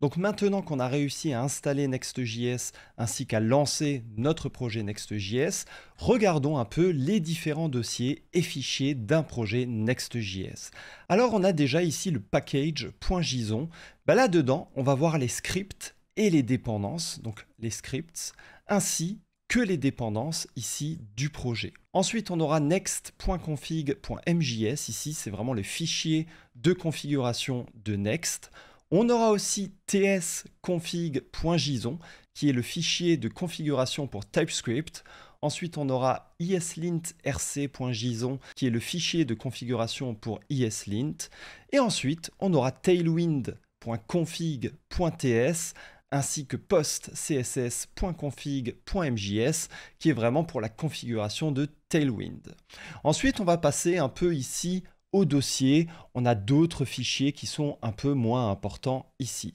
Donc maintenant qu'on a réussi à installer Next.js ainsi qu'à lancer notre projet Next.js, regardons un peu les différents dossiers et fichiers d'un projet Next.js. Alors on a déjà ici le package.json. Là-dedans, on va voir les scripts et les dépendances, donc les scripts, ainsi que les dépendances ici du projet. Ensuite, on aura next.config.mjs. Ici, c'est vraiment le fichier de configuration de Next. On aura aussi tsconfig.json, qui est le fichier de configuration pour TypeScript. Ensuite, on aura eslintrc.json, qui est le fichier de configuration pour ESLint. Et ensuite, on aura tailwind.config.ts, ainsi que postcss.config.mjs, qui est vraiment pour la configuration de Tailwind. Ensuite, on va passer un peu ici au dossier. On a d'autres fichiers qui sont un peu moins importants ici.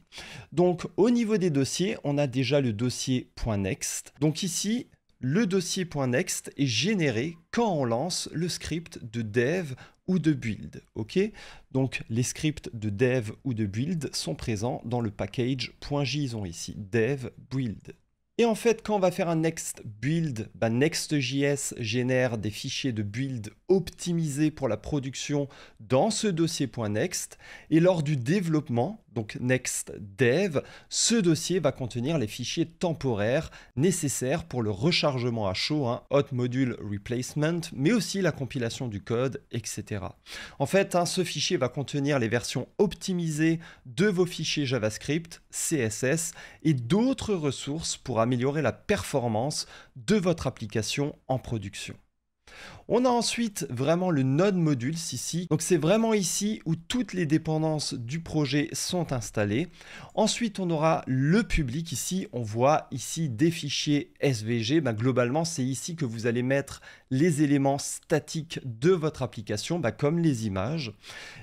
Donc, au niveau des dossiers, on a déjà le dossier .next. Donc ici, le dossier .next est généré quand on lance le script de dev ou de build. Ok, donc les scripts de dev ou de build sont présents dans le package.json ici, dev build. Et en fait, quand on va faire un next build, Next.js génère des fichiers de build optimisés pour la production dans ce dossier .next. Et lors du développement, donc next dev, ce dossier va contenir les fichiers temporaires nécessaires pour le rechargement à chaud, hot module replacement, mais aussi la compilation du code, etc. En fait, ce fichier va contenir les versions optimisées de vos fichiers JavaScript, CSS et d'autres ressources pour améliorer la performance de votre application en production. On a ensuite vraiment le node modules ici. Donc c'est vraiment ici où toutes les dépendances du projet sont installées. Ensuite, on aura le public ici. On voit ici des fichiers SVG. Globalement, c'est ici que vous allez mettre les éléments statiques de votre application, comme les images.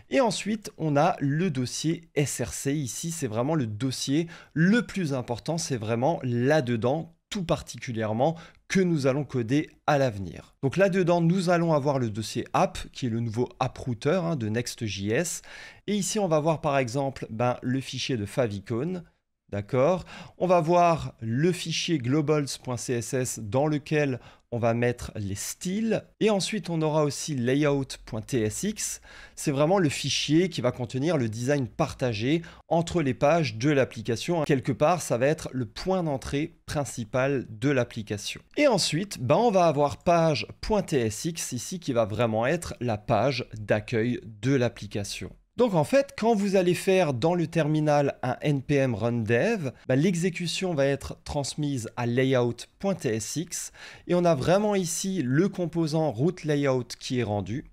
Et ensuite, on a le dossier SRC. Ici, c'est vraiment le dossier le plus important. C'est vraiment là-dedans, tout particulièrement, que nous allons coder à l'avenir. Donc là-dedans, nous allons avoir le dossier app, qui est le nouveau app router de Next.js. Et ici, on va voir par exemple le fichier de favicon. D'accord. On va voir le fichier globals.css dans lequel on va mettre les styles. Et ensuite, on aura aussi layout.tsx. C'est vraiment le fichier qui va contenir le design partagé entre les pages de l'application. Quelque part, ça va être le point d'entrée principal de l'application. Et ensuite, on va avoir page.tsx ici qui va vraiment être la page d'accueil de l'application. Donc en fait, quand vous allez faire dans le terminal un npm run dev, l'exécution va être transmise à layout.tsx et on a vraiment ici le composant root layout qui est rendu.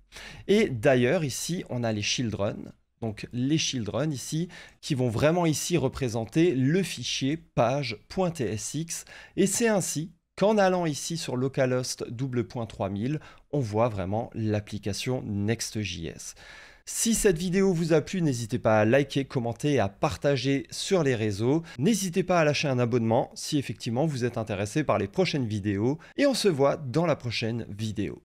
Et d'ailleurs ici, on a les children. Donc les children ici, qui vont vraiment ici représenter le fichier page.tsx. Et c'est ainsi qu'en allant ici sur localhost 3000, on voit vraiment l'application Next.js. Si cette vidéo vous a plu, n'hésitez pas à liker, commenter et à partager sur les réseaux. N'hésitez pas à lâcher un abonnement si effectivement vous êtes intéressé par les prochaines vidéos. Et on se voit dans la prochaine vidéo.